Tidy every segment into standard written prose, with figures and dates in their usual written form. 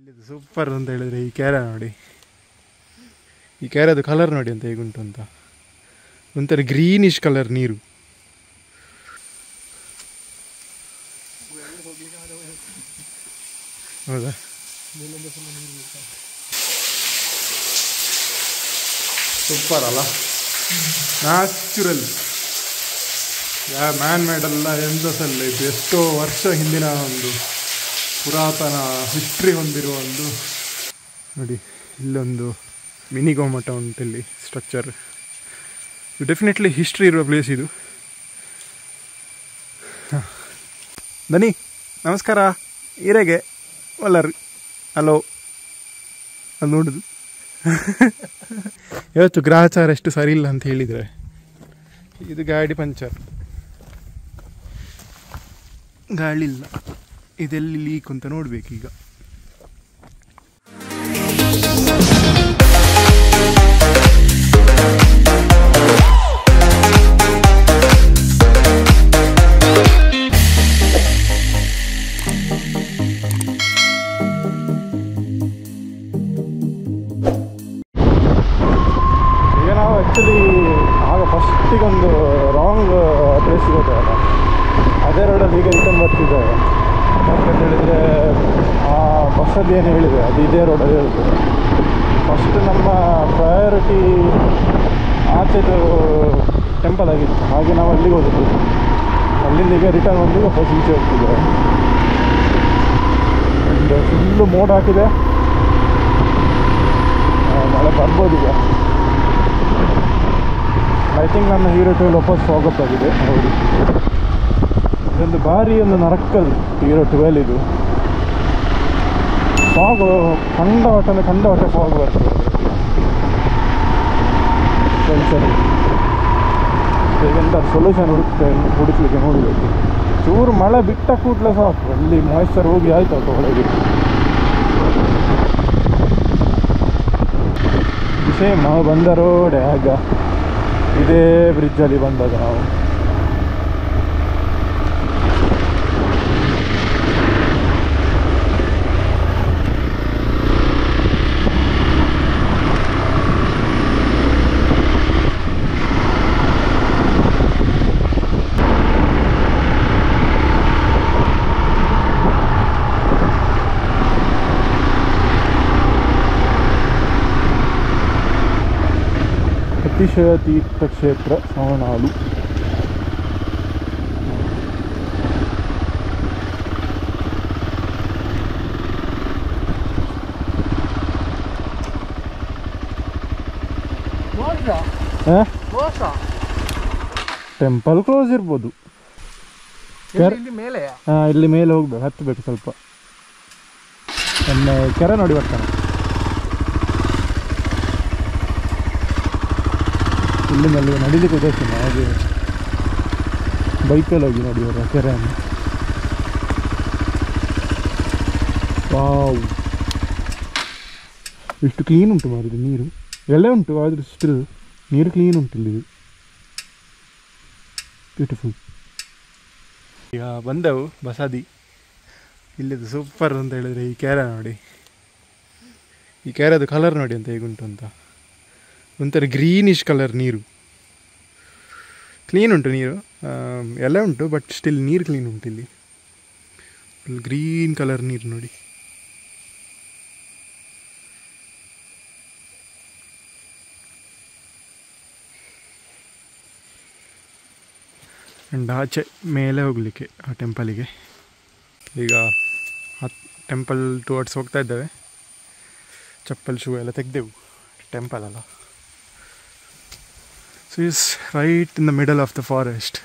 ಇಲ್ಲಿದು ಸೂಪರ್ ಅಂತ ಹೇಳಿದ್ರೆ ಈ ಕ್ಯಾರ ನೋಡಿ, ಈ ಕ್ಯಾರದು ಕಲರ್ ನೋಡಿ ಅಂತ ಹೇಗುಂಟು ಅಂತ, ಒಂಥರ ಗ್ರೀನಿಶ್ ಕಲರ್ ನೀರು. ಹೌದಾ, ಸೂಪರ್ ಅಲ್ಲ, ನ್ಯಾಚುರಲ್, ಮ್ಯಾನ್ ಮೇಡ್ ಅಲ್ಲ, ಎಂದಸಲ್ಲ. ಇದು ಎಷ್ಟೋ ವರ್ಷ ಹಿಂದಿನ ಒಂದು ಪುರಾತನ ಹಿಸ್ಟ್ರಿ ಹೊಂದಿರುವ ಒಂದು ನೋಡಿ. ಇಲ್ಲೊಂದು ಮಿನಿ ಗೋಮಠ ಉಂಟು, ಇಲ್ಲಿ ಸ್ಟ್ರಕ್ಚರ್. ಇದು ಡೆಫಿನೆಟ್ಲಿ ಹಿಸ್ಟ್ರಿ ಇರುವ ಪ್ಲೇಸ್ ಇದು. ದನಿ ನಮಸ್ಕಾರ, ಈರೆಗೆ ಒಲ್ಲರು ಹಲೋ. ಅದು ನೋಡುದು ಇವತ್ತು ಗ್ರಹಚಾರ ಎಷ್ಟು ಸರಿ ಇಲ್ಲ ಅಂತ ಹೇಳಿದರೆ, ಇದು ಗಾಡಿ ಪಂಚರ್, ಗಾಳಿಲ್ಲ, ಇದೆಲ್ಲಿ ಲೀಕ್ ಅಂತ ನೋಡ್ಬೇಕೀಗ. ಈಗ ನಾವು ಆ್ಯಕ್ಚುಲಿ ಆಗ ಫಸ್ಟಿಗೊಂದು ರಾಂಗ್ ಪ್ಲೇಸಿಗೆ ಹೋದೆವಲ್ಲ, ಅದೇ ರೋಡಲ್ಲಿ ಈಗ ರಿಟರ್ನ್ ಬರ್ತಿದ್ದೇವೆ. ಯಾಕಂತ ಹೇಳಿದರೆ ಆ ಬಸ್ಸಲ್ಲಿ ಏನು ಹೇಳಿದೆ ಅದು ಇದೇ ರೋಡಲ್ಲಿ ಇರುತ್ತೆ. ಫಸ್ಟ್ ನಮ್ಮ ಪ್ರಯಾರಿಟಿ ಆಚೆದು ಟೆಂಪಲ್ ಆಗಿತ್ತು, ಹಾಗೆ ನಾವು ಅಲ್ಲಿಗೆ ಹೋದದ್ದು. ಅಲ್ಲಿಂದ ಈಗ ರಿಟರ್ನ್ ಬಂದು ವಾಪಸ್ ಈಚೆ ಹೋಗ್ತಿದ್ದೇವೆ. ಆ್ಯಂಡ್ ಫುಲ್ಲು ಮೋಡ ಹಾಕಿದೆ, ಮಳೆ ಬರ್ಬೋದು ಈಗ. ಐ ಥಿಂಕ್ ನನ್ನ ಹೀರೋ 12 ವಾಪಸ್ ಫಾಗಪ್ ಆಗಿದೆ. ಹೌದು, ಇದೊಂದು ಭಾರಿ ಒಂದು ನರಕಲ್ ಹೀರೋ 12 ಇದು. ಫಾಗು ಕಂಡವಟ್ಟೆ ಫಾಗ್ ಬರ್ತದೆ ಸರಿ. ಈಗೆಂತ ಸೊಲ್ಯೂಷನ್ ಹುಡುಕ್ಲಿಕ್ಕೆ ನೋಡಬೇಕು. ಚೂರು ಮಳೆ ಬಿಟ್ಟ ಕೂಡಲೇ ಸಾಕು, ಅಲ್ಲಿ ಮಾಯ್ಶ್ಚರ್ ಹೋಗಿ ಆಯ್ತು ಅದು ಒಳಗೆ. ಸೇಮ್ ನಾವು ಬಂದ ರೋಡೆ ಆಗ ಇದೇ ಬ್ರಿಡ್ಜಲ್ಲಿ ಬಂದಾಗ ನಾವು. ಅತಿಶಯ ತೀರ್ಥಕ್ಷೇತ್ರ ಸವಣಾಲು. ಟೆಂಪಲ್ ಕ್ಲೋಸ್ ಇರ್ಬೋದು. ಇಲ್ಲಿ ಮೇಲೆ ಹೋಗ್ಬೇಕು, ಹತ್ತಬೇಕು ಸ್ವಲ್ಪ. ಒಮ್ಮೆ ಕೆರೆ ನೋಡಿ ಬರ್ತಾನೆ. ಇಲ್ಲಿಂದ ಅಲ್ಲಿ ನಡೀಲಿಕ್ಕೆ ಉದ್ದೇಶಿಲ್ಲ, ಹಾಗೆ ಬೈಕಲ್ಲಿ ಹೋಗಿ ನೋಡಿ ಅವರ ಕೆರೆಯನ್ನು. ವಾವ್, ಇಷ್ಟು ಕ್ಲೀನ್ ಉಂಟು ಮಾರಿದು ನೀರು. ಎಲ್ಲೇ ಉಂಟು ಆದರೂ ಸ್ಟಿಲ್ ನೀರು ಕ್ಲೀನ್ ಉಂಟು ಇಲ್ಲಿ. ಬ್ಯೂಟಿಫುಲ್. ಈಗ ಬಂದೆವು ಬಸಾದಿ. ಇಲ್ಲಿದು ಸೂಪರ್ ಅಂತ ಹೇಳಿದರೆ ಈ ಕ್ಯಾರ ನೋಡಿ, ಈ ಕ್ಯಾರದು ಕಲರ್ ನೋಡಿ ಅಂತ ಹೇಗುಂಟು ಅಂತ, ಒಂಥರ ಗ್ರೀನಿಶ್ ಕಲರ್ ನೀರು. ಕ್ಲೀನ್ ಉಂಟು ನೀರು, ಎಲ್ಲ ಉಂಟು, ಬಟ್ ಸ್ಟಿಲ್ ನೀರು ಕ್ಲೀನ್ ಉಂಟು ಇಲ್ಲಿ. ಫುಲ್ ಗ್ರೀನ್ ಕಲರ್ ನೀರು ನೋಡಿ. ಆ್ಯಂಡ್ ಆಚೆ ಮೇಲೆ ಹೋಗಲಿಕ್ಕೆ ಆ ಟೆಂಪಲಿಗೆ. ಈಗ ಆ ಟೆಂಪಲ್ ಟುವರ್ಡ್ಸ್ ಹೋಗ್ತಾ ಇದ್ದೇವೆ. ಚಪ್ಪಲ್ ಶೂ ಎಲ್ಲ ತೆಗೆದೆವು, ಟೆಂಪಲ್ ಅಲ್ಲ. So is right in the middle of the forest.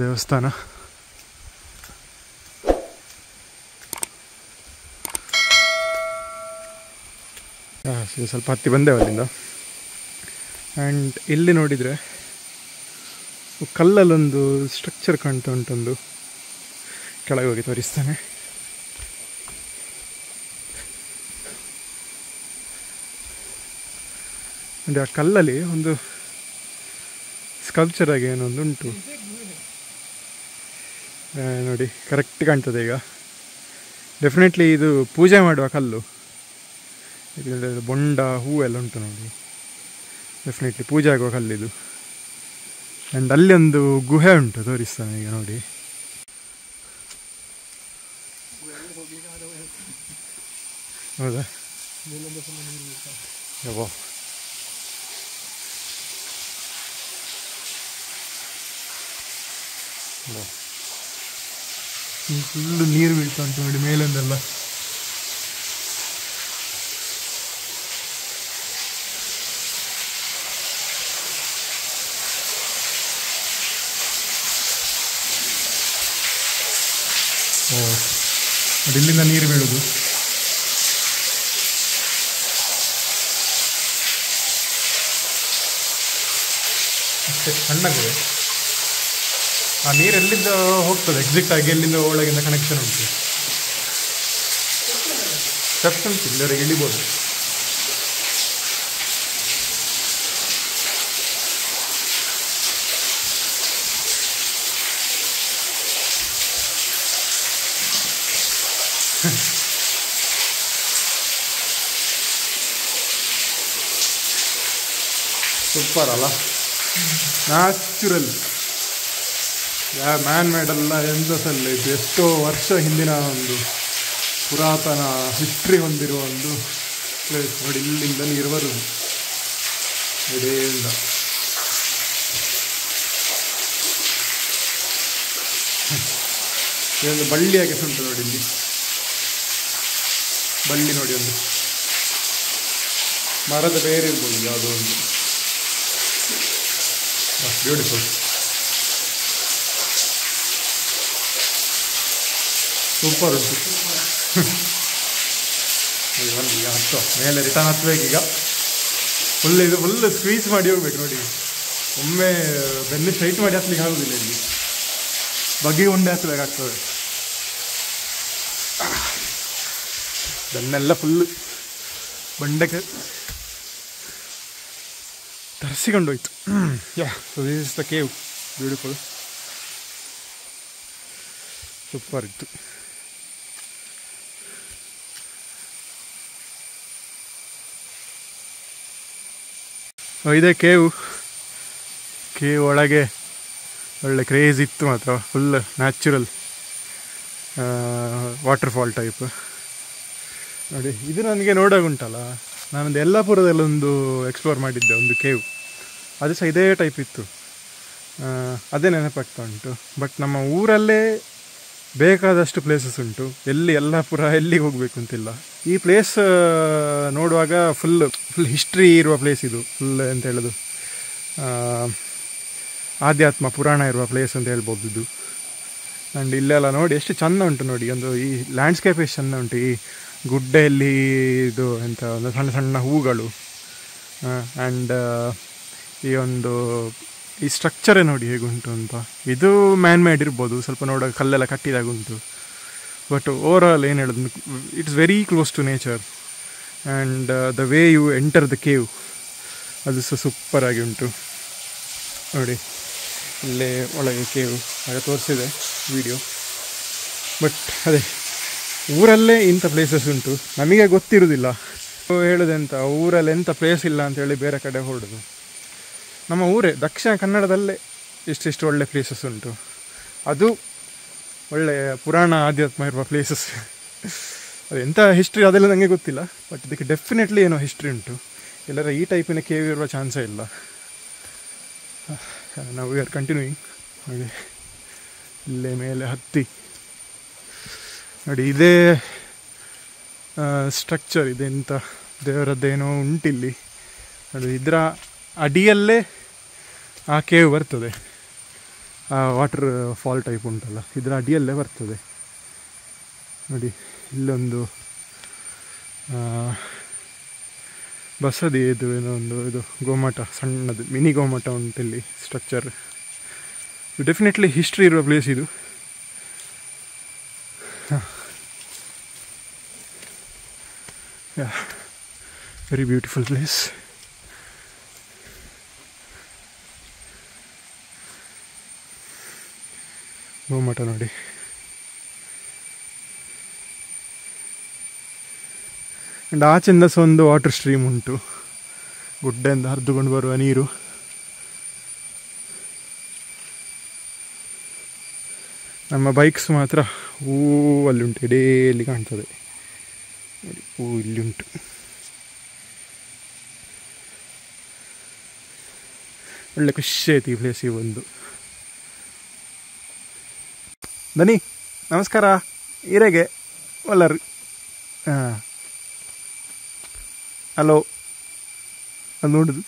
ದೇವಸ್ಥಾನ. ಸ್ವಲ್ಪ ಹತ್ತಿ ಬಂದೆವು ಅಲ್ಲಿಂದ. ಆ್ಯಂಡ್ ಇಲ್ಲಿ ನೋಡಿದರೆ ಕಲ್ಲಲ್ಲೊಂದು ಸ್ಟ್ರಕ್ಚರ್ ಕಾಣ್ತಾ ಉಂಟೊಂದು, ಕೆಳಗೆ ಹೋಗಿ ತೋರಿಸ್ತಾನೆ. ಅಂದರೆ ಆ ಕಲ್ಲಲ್ಲಿ ಒಂದು ಸ್ಕಲ್ಪ್ಚರ್ ಆಗಿ ಏನೊಂದು ಉಂಟು ನೋಡಿ, ಕರೆಕ್ಟ್ ಕಾಣ್ತದೆ. ಈಗ ಡೆಫಿನೆಟ್ಲಿ ಇದು ಪೂಜೆ ಮಾಡುವ ಕಲ್ಲು. ಇದರಲ್ಲಿ ಬೊಂಡ ಹೂವೆಲ್ಲ ಉಂಟು ನೋಡಿ, ಡೆಫಿನೆಟ್ಲಿ ಪೂಜೆ ಆಗುವ ಕಲ್ಲಿದು. ಆ್ಯಂಡ್ ಅಲ್ಲಿ ಒಂದು ಗುಹೆ ಉಂಟು, ತೋರಿಸ್ತಾನೆ ಈಗ ನೋಡಿ. ಹೌದಾ? ಯವ್ವ, ಫುಲ್ಲು ನೀರು ಬೀಳ್ತಾ ಉಂಟು ನೋಡಿ ಮೇಲಿಂದೆಲ್ಲ. ಅದು ಇಲ್ಲಿಂದ ನೀರು ಬೀಳುದು. ಅಷ್ಟೇ ಸಣ್ಣಗಿದೆ. ಆ ನೀರು ಎಲ್ಲಿಂದ ಹೋಗ್ತದೆ ಎಕ್ಸಿಟ್ ಆಗಿ, ಎಲ್ಲಿಂದ ಒಳಗಿಂದ ಕನೆಕ್ಷನ್ ಉಂಟು. ಸ್ಟೆಪ್ಸ್ ಉಂಟು, ಇಲ್ಲಿವರೆಗೆ ಇಳಿಬೋದು. ಸೂಪರ್ ಅಲ್ಲ, ನ್ಯಾಚುರಲ್. ಮ್ಯಾನ್ ಮೇಡ್ ಅಲ್ಲ, ಎಂತ ಸಲ್ಲ ಇದು. ಎಷ್ಟೋ ವರ್ಷ ಹಿಂದಿನ ಒಂದು ಪುರಾತನ ಹಿಸ್ಟ್ರಿ ಹೊಂದಿರುವ ಒಂದು ಪ್ಲೇಸ್ ನೋಡಿ. ಇಲ್ಲಿಂದ ನೀರು ಬರುವುದು ಎಡೆಯಿಂದ. ಇದೊಂದು ಬಳ್ಳಿಯಾಗಿ ಉಂಟು ನೋಡಿ ಇಲ್ಲಿ. ಬಳ್ಳಿ ನೋಡಿ, ಒಂದು ಮರದ ಬೇರೆ ಇರ್ಬೋದು ಯಾವುದೋ ಒಂದು. ಬ್ಯೂಟಿಫುಲ್, ಸೂಪರ್ ಉಂಟು. ಈಗ ಹತ್ತು ಮೇಲೆ ರಿಟರ್ನ್ ಹತ್ಬೇಕೀಗ. ಇದು ಫುಲ್ ಸ್ಕ್ವೀಸ್ ಮಾಡಿ ಹೋಗ್ಬೇಕು ನೋಡಿ. ಒಮ್ಮೆ ಬೆನ್ನು ಸ್ಟ್ರೈಟ್ ಮಾಡಿ ಹತ್ಲಿಕ್ಕೆ ಆಗೋದಿಲ್ಲ, ಇಲ್ಲಿ ಬಗ್ಗಿ ಉಂಡೆ ಹತ್ತಬೇಕಾಗ್ತದೆ. ಬೆನ್ನೆಲ್ಲ ಫುಲ್ಲು ಬಂಡೆಗೆ ತರಿಸಿಕೊಂಡೋಯ್ತು. So this is the cave. Beautiful, super ಇತ್ತು. ಇದೇ ಕೇವ್ ಒಳಗೆ ಒಳ್ಳೆ ಕ್ರೇಜ್ ಇತ್ತು ಮಾತ್ರ. ಫುಲ್ ನ್ಯಾಚುರಲ್ ವಾಟರ್ಫಾಲ್ ಟೈಪ್ ನೋಡಿ. ಇದು ನನಗೆ ನೋಡೋಗುಂಟಲ್ಲ, ನಾನೊಂದು ಯಲ್ಲಾಪುರದಲ್ಲೊಂದು ಎಕ್ಸ್ಪ್ಲೋರ್ ಮಾಡಿದ್ದೆ ಒಂದು ಕೇವ್, ಅದು ಸಹ ಇದೇ ಟೈಪ್ ಇತ್ತು. ಅದೇ ನೆನಪಾಗ್ತಾ ಉಂಟು. ಬಟ್ ನಮ್ಮ ಊರಲ್ಲೇ ಬೇಕಾದಷ್ಟು ಪ್ಲೇಸಸ್ ಉಂಟು. ಯಲ್ಲಾಪುರ ಎಲ್ಲಿಗೆ ಹೋಗಬೇಕು ಅಂತಿಲ್ಲ. ಈ ಪ್ಲೇಸ್ ನೋಡುವಾಗ ಫುಲ್ ಹಿಸ್ಟ್ರಿ ಇರುವ ಪ್ಲೇಸ್ ಇದು. ಫುಲ್ ಎಂತ ಹೇಳೋದು, ಆಧ್ಯಾತ್ಮ ಪುರಾಣ ಇರುವ ಪ್ಲೇಸ್ ಅಂತ ಹೇಳ್ಬೋದು ಇದು. ಆ್ಯಂಡ್ ಇಲ್ಲೆಲ್ಲ ನೋಡಿ ಎಷ್ಟು ಚೆಂದ ಉಂಟು ನೋಡಿ. ಒಂದು ಈ ಲ್ಯಾಂಡ್ಸ್ಕೇಪ್ ಎಷ್ಟು ಚೆಂದ ಉಂಟು. ಈ ಗುಡ್ಡೆಯಲ್ಲಿ ಇದು ಎಂತ ಒಂದು ಸಣ್ಣ ಸಣ್ಣ ಹೂಗಳು. ಆ್ಯಂಡ್ ಈ ಸ್ಟ್ರಕ್ಚರೇ ನೋಡಿ ಹೇಗುಂಟು ಅಂತ. ಇದು ಮ್ಯಾನ್ ಮೇಡ್ ಇರ್ಬೋದು, ಸ್ವಲ್ಪ ನೋಡೋಕೆ ಕಲ್ಲೆಲ್ಲ ಕಟ್ಟಿದಾಗ ಉಂಟು. ಬಟ್ ಓವರ್ ಆಲ್ ಏನು ಹೇಳೋದು, it's very close to nature. And the way you enter the cave ಅದು ಸಹ ಸೂಪರಾಗಿ ಉಂಟು ನೋಡಿ. ಇಲ್ಲೇ ಒಳಗೆ ಕೇವ್ ಆಗ ತೋರಿಸಿದೆ ವಿಡಿಯೋ. ಬಟ್ ಅದೇ ಊರಲ್ಲೇ ಇಂಥ ಪ್ಲೇಸಸ್ ಉಂಟು, ನಮಗೆ ಗೊತ್ತಿರೋದಿಲ್ಲ. ಹೇಳೋದೆಂತ, ಊರಲ್ಲಿ ಎಂಥ ಪ್ಲೇಸ್ ಇಲ್ಲ ಅಂತೇಳಿ ಬೇರೆ ಕಡೆ ಹೊರಡೋದು. ನಮ್ಮ ಊರೇ ದಕ್ಷಿಣ ಕನ್ನಡದಲ್ಲೇ ಇಷ್ಟಿಷ್ಟು ಒಳ್ಳೆ ಪ್ಲೇಸಸ್ ಉಂಟು. ಅದು ಒಳ್ಳೆಯ ಪುರಾಣ ಆಧ್ಯಾತ್ಮ ಇರುವ ಪ್ಲೇಸಸ್. ಅದು ಎಂಥ ಹಿಸ್ಟ್ರಿ ಅದೆಲ್ಲ ನನಗೆ ಗೊತ್ತಿಲ್ಲ, ಬಟ್ ಇದಕ್ಕೆ ಡೆಫಿನೆಟ್ಲಿ ಏನೋ ಹಿಸ್ಟ್ರಿ ಉಂಟು. ಎಲ್ಲರ ಈ ಟೈಪಿನ ಕೇವ್ ಇರುವ ಚಾನ್ಸೇ ಇಲ್ಲ. ನಾವು ವಿ ಆರ್ ಕಂಟಿನ್ಯೂಯಿಂಗ್ ನೋಡಿ. ಇಲ್ಲೇ ಮೇಲೆ ಹತ್ತಿ ನೋಡಿ, ಇದೇ ಸ್ಟ್ರಕ್ಚರ್ ಇದೆ. ಎಂಥ ದೇವರದ್ದೇನೋ ಉಂಟಿಲ್ಲಿ ನೋಡಿ. ಇದರ ಅಡಿಯಲ್ಲೇ ಆ ಕೇವ್ ಬರ್ತದೆ. ಆ ವಾಟರ್ ಫಾಲ್ ಟೈಪ್ ಉಂಟಲ್ಲ, ಇದರ ಅಡಿಯಲ್ಲೇ ಬರ್ತದೆ ನೋಡಿ. ಇಲ್ಲೊಂದು ಬಸದಿ ಇದು ಏನೋ ಒಂದು ಇದು ಗೋಮಾಟ, ಸಣ್ಣದು ಮಿನಿ ಗೋಮಾಟ ಉಂಟಿಲ್ಲಿ ಸ್ಟ್ರಕ್ಚರ್. ಡೆಫಿನೆಟ್ಲಿ ಹಿಸ್ಟ್ರಿ ಇರುವ ಪ್ಲೇಸ್ ಇದು. Very beautiful place. ಗೋಮಾಟ ನೋಡಿ. ಆ್ಯಂಡ್ ಆಚೆಯಿಂದ ಸಹ ಒಂದು ವಾಟರ್ ಸ್ಟ್ರೀಮ್ ಉಂಟು, ಗುಡ್ಡೆಯಿಂದ ಹರಿದುಕೊಂಡು ಬರುವ ನೀರು. ನಮ್ಮ ಬೈಕ್ಸ್ ಮಾತ್ರ ಅಲ್ಲಿ ಉಂಟು, ಡೇಲಿ ಕಾಣ್ತದೆ. ಇಲ್ಲಿ ಉಂಟು. ಒಳ್ಳೆ ಖುಷಿ ಆಯ್ತು ಈ ಪ್ಲೇಸಿಗೆ ಬಂದು. ದನಿ ನಮಸ್ಕಾರ. ಇರೆಗೆ ಒಲ್ಲರು. ಹಾಂ, ಹಲೋ. ಅದು ನೋಡುದು.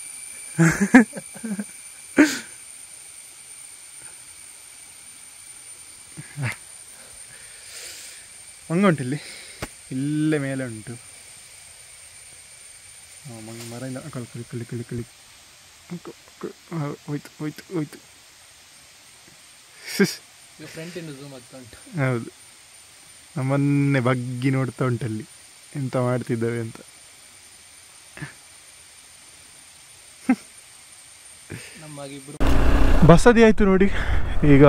ಮಂಗ ಉಂಟಿಲ್ಲಿ, ಇಲ್ಲೇ ಮೇಲೆ ಉಂಟು. ಮಂಗ ಮರ ಕಳಿ ಕಳಿ ಕಳಿ ಕಳಿ ಹೋಯ್ತು ಹೋಯ್ತು ಹೋಯ್ತು. ಹೌದು, ನಮ್ಮನ್ನೇ ಬಗ್ಗಿ ನೋಡ್ತಾ ಉಂಟಲ್ಲಿ ಎಂತ ಮಾಡ್ತಿದ್ದೇವೆ ಅಂತ. ಬಸದಿ ಆಯಿತು ನೋಡಿ. ಈಗ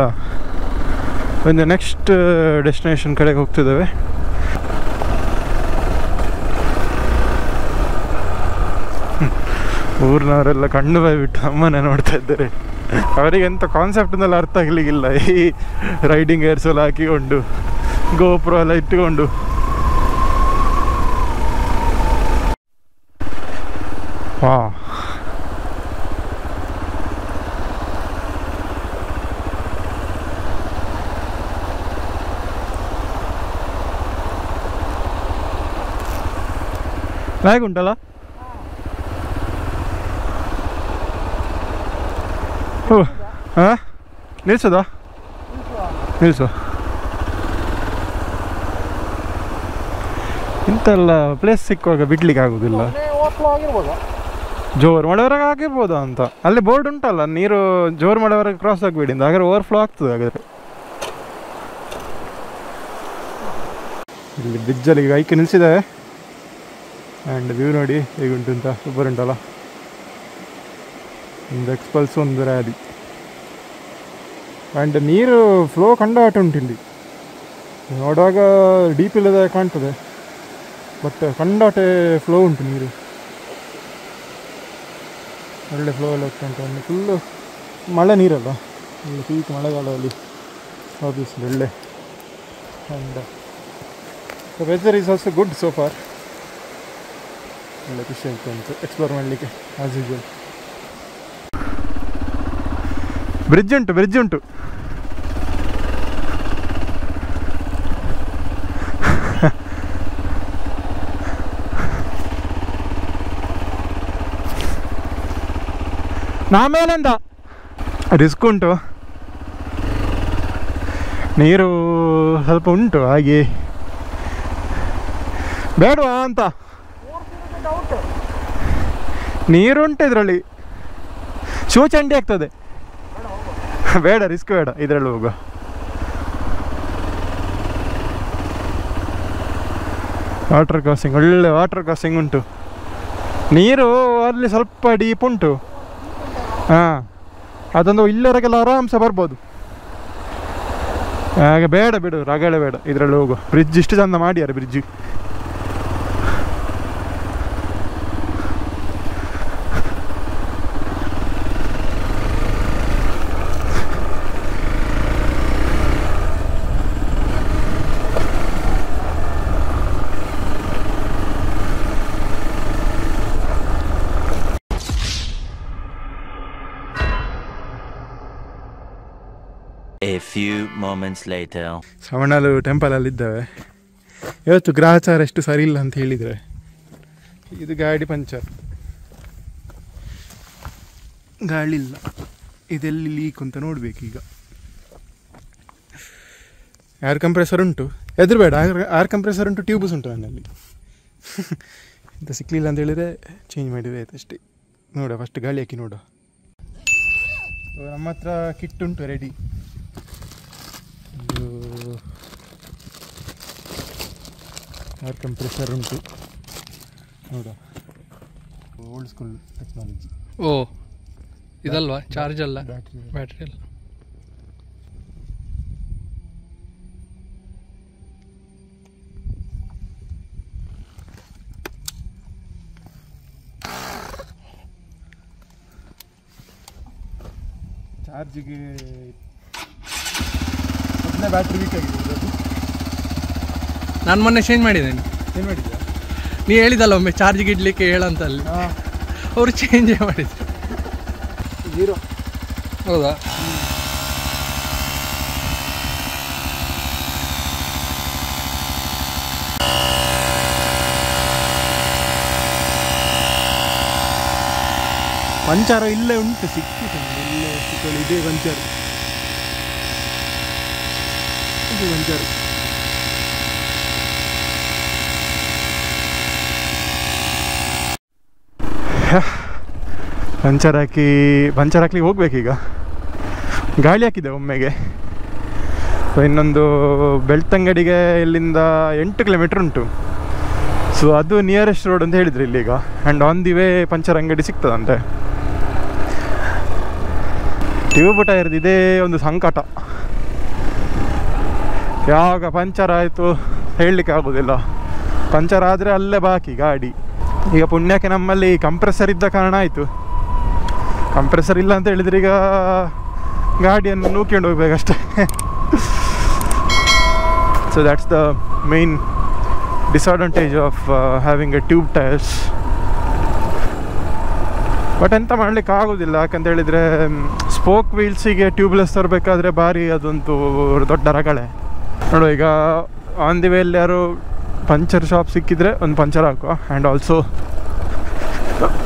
ಒಂದು ನೆಕ್ಸ್ಟ್ ಡೆಸ್ಟಿನೇಷನ್ ಕಡೆಗೆ ಹೋಗ್ತಿದ್ದೇವೆ. ಊರಿನವರೆಲ್ಲ ಕಣ್ಣು ಬಾಯ್ಬಿಟ್ಟು ಅಮ್ಮನೇ ನೋಡ್ತಾ ಇದ್ದಾರೆ. ಅವರಿಗೆ ಎಂಥ ಕಾನ್ಸೆಪ್ಟ್ನೆಲ್ಲ ಅರ್ಥ ಆಗಲಿಕ್ಕಿಲ್ಲ. ಈ ರೈಡಿಂಗ್ ಏರ್ಸ್ ಎಲ್ಲ ಹಾಕಿಕೊಂಡು, ಗೋಪುರ ಎಲ್ಲ ಇಟ್ಟುಕೊಂಡು. ಹಾ, ಹೇಗುಂಟಲ್ಲ. ಓ ಹಾಂ, ನಿಲ್ಸೋದಾ? ನಿಲ್ಸು. ಇಂತೆಲ್ಲ ಪ್ಲೇಸ್ ಸಿಕ್ಕುವಾಗ ಬಿಡ್ಲಿಕ್ಕೆ ಆಗೋದಿಲ್ಲ. ಜೋರು ಮಾಡೋವರೆಗೆ ಆಗಿರ್ಬೋದಾ ಅಂತ. ಅಲ್ಲಿ ಬೋರ್ಡ್ ಉಂಟಲ್ಲ, ನೀರು ಜೋರು ಮಾಡೋವರೆಗೆ ಕ್ರಾಸ್ ಆಗಬೇಡಿ ಅಂತ. ಹಾಗಾದ್ರೆ ಓವರ್ಫ್ಲೋ ಆಗ್ತದೆ. ಹಾಗಾದರೆ ಇಲ್ಲಿ ಬ್ರಿಡ್ಜಲ್ಲಿ ಈಗ ಐಕೆ ನಿಲ್ಸಿದ್ದಾವೆ. ಆ್ಯಂಡ್ ವ್ಯೂ ನೋಡಿ ಹೇಗುಂಟು ಅಂತ. ಸೂಪರ್ ಉಂಟಲ್ಲ. ಒಂದು ಎಕ್ಸ್ಪಲ್ಸ್, ಒಂದು ರ್ಯಾಲಿ. ಆ್ಯಂಡ್ ನೀರು ಫ್ಲೋ ಕಂಡಾಟ ಉಂಟು ಇಲ್ಲಿ. ನೋಡುವಾಗ ಡೀಪ್ ಇಲ್ಲದೆ ಕಾಣ್ತದೆ, ಬಟ್ ಕಂಡಾಟೆ ಫ್ಲೋ ಉಂಟು ನೀರು. ಒಳ್ಳೆ ಫ್ಲೋ ಎಲ್ಲ ಹೋಗ್ತಾ ಉಂಟು. ಒಂದು ಫುಲ್ಲು ಮಳೆ ನೀರಲ್ಲ, ಒಳ್ಳೆ ಪೀಕ್ ಮಳೆಗಾಲದಲ್ಲಿ ಆಬ್ವಿಯಸ್ಲಿ ಒಳ್ಳೆ. And the weather is also good so far. ಒಳ್ಳೆ ಖುಷಿ ಆಗ್ತಾ ಉಂಟು ಎಕ್ಸ್ಪ್ಲೋರ್ ಮಾಡಲಿಕ್ಕೆ ಆಸ್ ಯೂಶುವಲ್. ಬ್ರಿಡ್ಜ್ ಉಂಟು, ಬ್ರಿಡ್ಜ್ ಉಂಟು. ನಾಮೇಲೆಂದ ರಿಸ್ಕ್ ಉಂಟು. ನೀರು ಸ್ವಲ್ಪ ಉಂಟು, ಹಾಗೆ ಬೇಡವಾ ಅಂತ. ನೀರುಂಟು ಇದರಲ್ಲಿ, ಶೂ ಚಂಡಿ ಆಗ್ತದೆ. ಬೇಡ, ರಿಸ್ಕ್ ಬೇಡ ಇದರಲ್ಲಿ ಹೋಗುವ. ವಾಟರ್ ಕ್ರಾಸಿಂಗ್, ಒಳ್ಳೆ ವಾಟರ್ ಕ್ರಾಸಿಂಗ್ ಉಂಟು. ನೀರು ಅಲ್ಲಿ ಸ್ವಲ್ಪ ಡೀಪ್ ಉಂಟು. ಹಾಂ, ಅದೊಂದು ಇಲ್ಲವರೆಗೆಲ್ಲ ಆರಾಮ್ಸೆ ಬರ್ಬೋದು. ಹಾಗೆ ಬೇಡ, ಬಿಡು, ರಗಳೆ ಬೇಡ, ಇದರಲ್ಲಿ ಹೋಗು. ಬ್ರಿಡ್ಜ್ ಇಷ್ಟು ಚಂದ ಮಾಡ್ಯಾರ bridge. A few moments later. ಶ್ರವಣಲು ಟೆಂಪಲಲ್ಲಿದ್ದೇವೆ. ಇವತ್ತು ಗ್ರಹಚಾರ ಎಷ್ಟು ಸರಿ ಇಲ್ಲ ಅಂತ ಹೇಳಿದರೆ, ಇದು ಗಾಡಿ ಪಂಚರ್, ಗಾಳಿ ಇಲ್ಲ, ಇದೆಲ್ಲಿ ಲೀಕ್ ಅಂತ ನೋಡಬೇಕೀಗ. ಏರ್ ಕಂಪ್ರೆಸರ್ ಉಂಟು, ಎದುರುಬೇಡ, ಏರ್ ಕಂಪ್ರೆಸರ್ ಉಂಟು, ಟ್ಯೂಬ್ಸ್ ಉಂಟು ನನ್ನಲ್ಲಿ. ಇಂಥ ಸಿಕ್ಕಲಿಲ್ಲ ಅಂತ ಹೇಳಿದರೆ ಚೇಂಜ್ ಮಾಡಿದರೆ ಆಯ್ತು ಅಷ್ಟೇ. ನೋಡ, ಫಸ್ಟ್ ಗಾಳಿ ಹಾಕಿ ನೋಡು. ನಮ್ಮ ಹತ್ರ ಕಿಟ್ ಉಂಟು ರೆಡಿ. ಏರ್ ಕಂಪ್ರೆಸರ್ ಉಂಟು ನೋಡ, ಓಲ್ಡ್ ಸ್ಕೂಲ್ ಟೆಕ್ನಾಲಜಿ. ಓ, ಇದಲ್ವಾ ಚಾರ್ಜ್ ಅಲ್ಲ, ಬ್ಯಾಟ್ರಿ ಅಲ್ಲ. ಚಾರ್ಜಿಗೆ 10ನೇ ಬ್ಯಾಟ್ರಿ ವೀಕ್ ಆಗಿದೆ ಅದು. ನಾನು ಮೊನ್ನೆ ಚೇಂಜ್ ಮಾಡಿದ್ದೇನೆ. ಏನು ಮಾಡಿದ್ಯಾ? ನೀ ಹೇಳಿದಲ್ಲ ಒಮ್ಮೆ ಚಾರ್ಜಿಗೆ ಇಡ್ಲಿಕ್ಕೆ ಹೇಳಂತ ಅಲ್ಲಿ, ಅವರು ಚೇಂಜೇ ಮಾಡಿದ್ರು. 0. ಹೌದಾ? ಪಂಚರ ಇಲ್ಲೇ ಉಂಟು, ಸಿಕ್ಕಿತು ಇಲ್ಲೇ ಸಿಕ್ಕಲು. ಇದೇ ಪಂಚರ್, ಇದು ಪಂಚರ್. ಪಂಚರ್ ಹಾಕ್ಲಿಕ್ಕೆ ಹೋಗ್ಬೇಕೀಗ. ಗಾಳಿ ಹಾಕಿದೆ ಒಮ್ಮೆಗೆ. ಇನ್ನೊಂದು ಬೆಳ್ತಂಗಡಿಗೆ ಇಲ್ಲಿಂದ 8 ಕಿಲೋಮೀಟ್ರ್ ಉಂಟು. ಸೊ ಅದು ನಿಯರೆಸ್ಟ್ ರೋಡ್ ಅಂತ ಹೇಳಿದ್ರು ಇಲ್ಲೀಗ. And on the way puncture ಅಂಗಡಿ ಸಿಗ್ತದಂತೆ. ಟ್ಯೂಬ್ ಟೈರ್ದು ಇದೇ ಒಂದು ಸಂಕಟ. ಯಾವಾಗ ಪಂಚರ್ ಆಯಿತು ಹೇಳಲಿಕ್ಕೆ ಆಗೋದಿಲ್ಲ. ಪಂಚರ್ ಆದರೆ ಅಲ್ಲೇ ಬಾಕಿ ಗಾಡಿ. ಈಗ ಪುಣ್ಯಕ್ಕೆ ನಮ್ಮಲ್ಲಿ ಕಂಪ್ರೆಸರ್ ಇದ್ದ ಕಾರಣ ಆಯಿತು. ಕಂಪ್ರೆಸರ್ ಇಲ್ಲ ಅಂತ ಹೇಳಿದ್ರೆ ಈಗ ಗಾಡಿಯನ್ನು ನೂಕ್ಕೊಂಡು ಹೋಗ್ಬೇಕಷ್ಟೆ. So that's the main disadvantage of having a tube tyres. But ಎಂತ ಮಾಡಲಿಕ್ಕೆ ಆಗೋದಿಲ್ಲ, ಯಾಕಂತ ಹೇಳಿದರೆ ಸ್ಪೋಕ್ ವೀಲ್ಸಿಗೆ ಟ್ಯೂಬ್ಲೆಸ್ ತರಬೇಕಾದ್ರೆ ಭಾರಿ ಅದೊಂದು ದೊಡ್ಡ ರಗಳೆ. ನೋಡು, ಈಗ ಆನ್ ದಿ ವೇಲ್ಲಿ ಯಾರು ಪಂಚರ್ ಶಾಪ್ ಸಿಕ್ಕಿದ್ರೆ ಒಂದು ಪಂಚರ್ ಹಾಕುವ. ಆ್ಯಂಡ್ ಆಲ್ಸೋ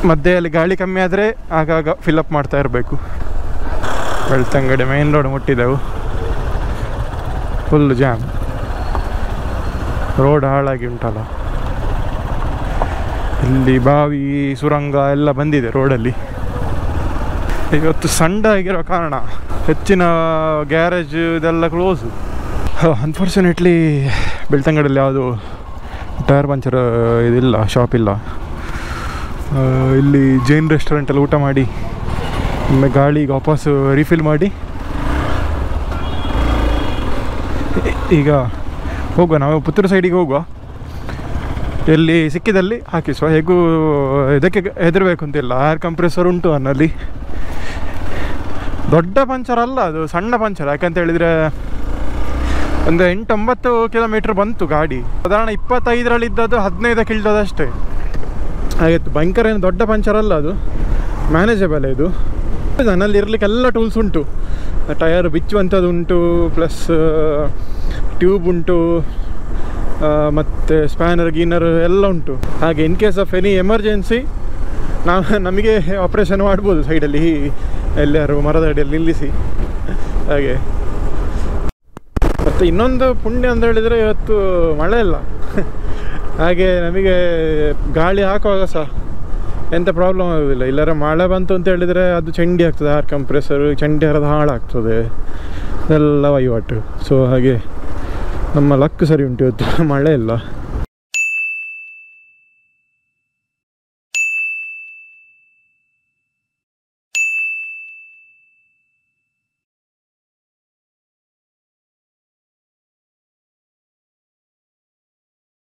ಮಧ್ಯೆಯಲ್ಲಿ ಗಾಳಿ ಕಮ್ಮಿ ಆದರೆ ಆಗಾಗ ಫಿಲಪ್ ಮಾಡ್ತಾ ಇರಬೇಕು. ಬೆಳ್ತಂಗಡಿ ಮೇನ್ ರೋಡ್ ಮುಟ್ಟಿದೆವು. ಫುಲ್ ಜಾಮ್, ರೋಡ್ ಹಾಳಾಗಿ ಉಂಟಲ್ಲ. ಇಲ್ಲಿ ಬಾವಿ ಸುರಂಗ ಎಲ್ಲ ಬಂದಿದೆ ರೋಡಲ್ಲಿ. ಇವತ್ತು ಸಂಡೇ ಆಗಿರೋ ಕಾರಣ ಹೆಚ್ಚಿನ ಗ್ಯಾರೇಜ್ ಇದೆಲ್ಲ ಕ್ಲೋಸು. ಅನ್ಫಾರ್ಚುನೇಟ್ಲಿ ಬೆಳ್ತಂಗಡಿಯಲ್ಲಿ ಯಾವುದು ಟೈರ್ ಪಂಚರ್ ಇದಿಲ್ಲ, ಶಾಪ್ ಇಲ್ಲ. ಇಲ್ಲಿ ಜೈನ್ ರೆಸ್ಟೋರೆಂಟಲ್ಲಿ ಊಟ ಮಾಡಿ ಒಮ್ಮೆ ಗಾಳಿಗೆ ವಾಪಸ್ಸು ರೀಫಿಲ್ ಮಾಡಿ ಈಗ ಹೋಗುವ. ನಾವು ಪುತ್ತೂರು ಸೈಡಿಗೆ ಹೋಗುವ. ಎಲ್ಲಿ ಸಿಕ್ಕಿದಲ್ಲಿ ಹಾಕಿಸುವ. ಹೇಗೂ ಇದಕ್ಕೆ ಹೆದರಬೇಕು ಅಂತಿಲ್ಲ, ಏರ್ ಕಂಪ್ರೆಸರ್ ಉಂಟು ಅನ್ನಲ್ಲಿ. ದೊಡ್ಡ ಪಂಚರ್ ಅಲ್ಲ ಅದು, ಸಣ್ಣ ಪಂಚರ್. ಯಾಕಂತ ಹೇಳಿದರೆ ಒಂದು 8-9 ಕಿಲೋಮೀಟ್ರ್ ಬಂತು ಗಾಡಿ. ಸಾಧಾರಣ 25ರಲ್ಲಿದ್ದದ್ದು 15ಕ್ಕೆ ಇಳಿದದಷ್ಟೇ ಆಗಿತ್ತು. ಭಯಂಕರ ಏನು ದೊಡ್ಡ ಪಂಚರ್ ಅಲ್ಲ ಅದು, ಮ್ಯಾನೇಜಬಲ್ ಇದು. ನನ್ನಲ್ಲಿ ಇರಲಿಕ್ಕೆ ಎಲ್ಲ ಟೂಲ್ಸ್ ಉಂಟು. ಟಯರ್ ಬಿಚ್ಚುವಂಥದ್ದು ಉಂಟು, ಪ್ಲಸ್ ಟ್ಯೂಬ್ ಉಂಟು, ಮತ್ತು ಸ್ಪ್ಯಾನರ್ ಗೀನರ್ ಎಲ್ಲ ಉಂಟು. ಹಾಗೆ in case of any emergency ನಮಗೆ ಆಪ್ರೇಷನ್ ಮಾಡ್ಬೋದು ಸೈಡಲ್ಲಿ, ಎಲ್ಲರೂ ಮರದ ಅಡಿಯಲ್ಲಿ ನಿಲ್ಲಿಸಿ. ಹಾಗೆ ಮತ್ತು ಇನ್ನೊಂದು ಪುಣ್ಯ ಅಂತ ಹೇಳಿದರೆ ಇವತ್ತು ಮಳೆ ಇಲ್ಲ. ಹಾಗೆ ನಮಗೆ ಗಾಳಿ ಹಾಕುವಾಗ ಸಹ ಎಂಥ ಪ್ರಾಬ್ಲಮ್ ಆಗೋದಿಲ್ಲ. ಇಲ್ಲಾರ ಮಳೆ ಬಂತು ಅಂತ ಹೇಳಿದರೆ ಅದು ಚಂಡಿ ಆಗ್ತದೆ, ಏರ್ ಕಂಪ್ರೆಸರು ಚಂಡಿ ಹರಿದು ಹಾಳಾಗ್ತದೆ, ಎಲ್ಲ ವಹಿವಾಟು. ಸೊ ಹಾಗೆ ನಮ್ಮ ಲಕ್ ಸರಿ ಉಂಟು ಇವತ್ತು, ಮಳೆ ಇಲ್ಲ.